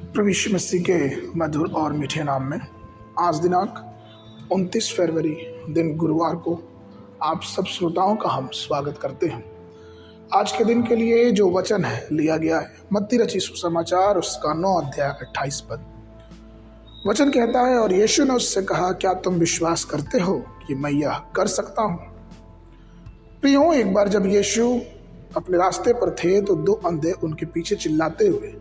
प्रभु यीशु मसीह के मधुर और मीठे नाम में आज दिनांक 29 फरवरी दिन गुरुवार को आप सब श्रोताओं का हम स्वागत करते हैं। आज के दिन के लिए जो वचन है लिया गया है मत्ती रचित सुसमाचार उसका 9 अध्याय 28 पद। वचन कहता है, और यीशु ने उससे कहा, क्या तुम विश्वास करते हो कि मैं यह कर सकता हूँ? प्रियो, एक बार जब यीशु अपने रास्ते पर थे तो 2 अंधे उनके पीछे चिल्लाते हुए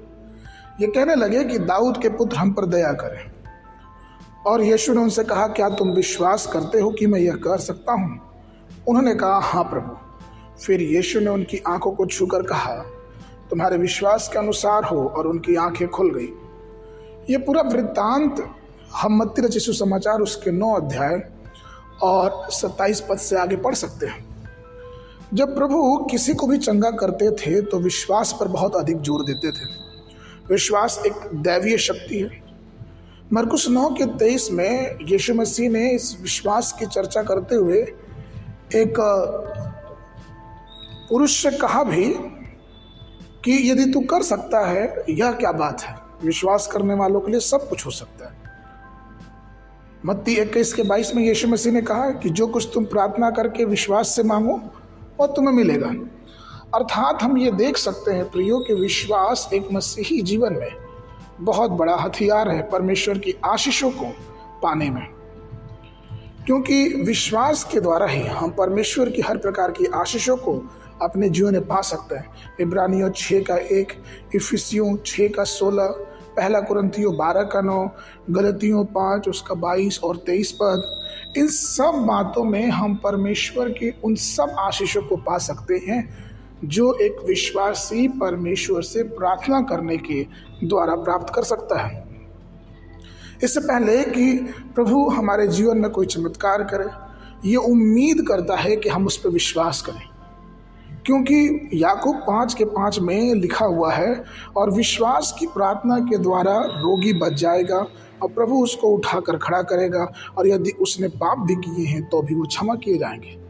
ये कहने लगे कि दाऊद के पुत्र हम पर दया करें। और यीशु ने उनसे कहा, क्या तुम विश्वास करते हो कि मैं यह कर सकता हूँ? उन्होंने कहा, हाँ प्रभु। फिर यीशु ने उनकी आंखों को छूकर कहा, तुम्हारे विश्वास के अनुसार हो, और उनकी आंखें खुल गई। ये पूरा वृत्तांत हम मत्ती रचित सुसमाचार उसके 9 अध्याय और 27 पद से आगे पढ़ सकते हैं। जब प्रभु किसी को भी चंगा करते थे तो विश्वास पर बहुत अधिक जोर देते थे। विश्वास एक दैवीय शक्ति है। मरकुस 9 के 23 में यीशु मसीह ने इस विश्वास की चर्चा करते हुए एक पुरुष से कहा भी कि यदि तू कर सकता है, यह क्या बात है, विश्वास करने वालों के लिए सब कुछ हो सकता है। मत्ती 21 के 22 में यीशु मसीह ने कहा कि जो कुछ तुम प्रार्थना करके विश्वास से मांगो और तुम्हें मिलेगा। अर्थात हम ये देख सकते हैं प्रियो कि विश्वास एक मसीही जीवन में बहुत बड़ा हथियार है परमेश्वर की आशीषों को पाने में, क्योंकि विश्वास के द्वारा ही हम परमेश्वर की हर प्रकार की आशीषों को अपने जीवन में पा सकते हैं। इब्रानियों 6 का 1, इफिसियों 6 का 16, पहला कुरिन्थियों 12 का 9, गलतियों 5 उसका 22 और 23 पद। इन सब बातों में हम परमेश्वर की उन सब आशीषों को पा सकते हैं जो एक विश्वासी परमेश्वर से प्रार्थना करने के द्वारा प्राप्त कर सकता है। इससे पहले कि प्रभु हमारे जीवन में कोई चमत्कार करे, ये उम्मीद करता है कि हम उस पर विश्वास करें, क्योंकि याकूब 5 के 5 में लिखा हुआ है, और विश्वास की प्रार्थना के द्वारा रोगी बच जाएगा और प्रभु उसको उठाकर खड़ा करेगा, और यदि उसने पाप भी किए हैं तो भी वो क्षमा किए जाएंगे।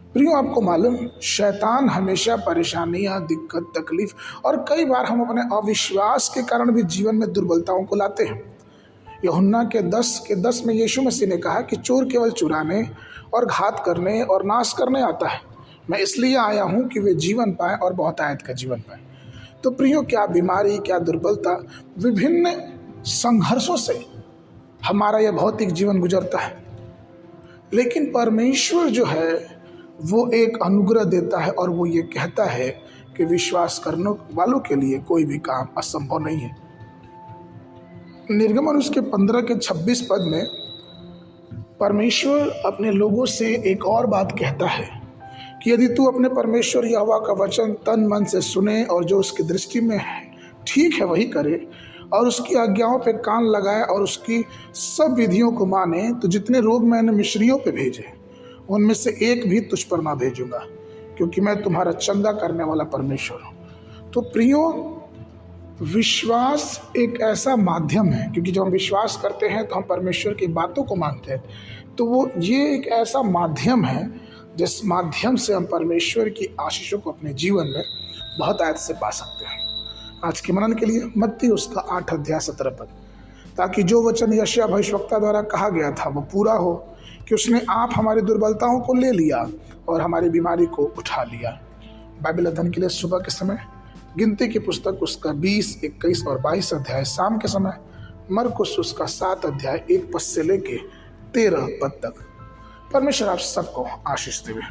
प्रियो, आपको मालूम, शैतान हमेशा परेशानियां, दिक्कत, तकलीफ और कई बार हम अपने अविश्वास के कारण भी जीवन में दुर्बलताओं को लाते हैं। यूहन्ना के 10 में यीशु मसीह ने कहा कि चोर केवल चुराने और घात करने और नाश करने आता है, मैं इसलिए आया हूँ कि वे जीवन पाए और बहुतायत का जीवन पाए। तो प्रियो, क्या बीमारी, क्या दुर्बलता, विभिन्न संघर्षों से हमारा यह भौतिक जीवन गुजरता है, लेकिन परमेश्वर जो है वो एक अनुग्रह देता है, और वो ये कहता है कि विश्वास करने वालों के लिए कोई भी काम असंभव नहीं है। निर्गमन उसके 15 के 26 पद में परमेश्वर अपने लोगों से एक और बात कहता है कि यदि तू अपने परमेश्वर यहोवा का वचन तन मन से सुने और जो उसकी दृष्टि में ठीक है वही करे, और उसकी आज्ञाओं पे कान लगाए और उसकी सब विधियों को माने, तो जितने रोग मैंने मिस्रियों पे भेजे उनमें से एक भी तुझ पर ना भेजूंगा, क्योंकि मैं तुम्हारा चंगा करने वाला परमेश्वर हूँ। तो प्रियो, विश्वास एक ऐसा माध्यम है, क्योंकि जब हम विश्वास करते हैं तो हम परमेश्वर की बातों को मानते हैं, तो वो ये एक ऐसा माध्यम है जिस माध्यम से हम परमेश्वर की आशीषों को अपने जीवन में बहुत आयत से पा सकते हैं। आज के मनन के लिए मत्ती उसका 8 अध्याय 17 पद, ताकि जो वचन यशायाह भविष्यवक्ता द्वारा कहा गया था वो पूरा हो कि उसने आप हमारी दुर्बलताओं को ले लिया और हमारी बीमारी को उठा लिया। बाइबल अध्ययन के लिए सुबह के समय गिनती की पुस्तक उसका 20, 21 और 22 अध्याय, शाम के समय मरकुस उसका 7 अध्याय 1 पद से लेके 13 पद तक। परमेश्वर आप सबको आशीष देवे।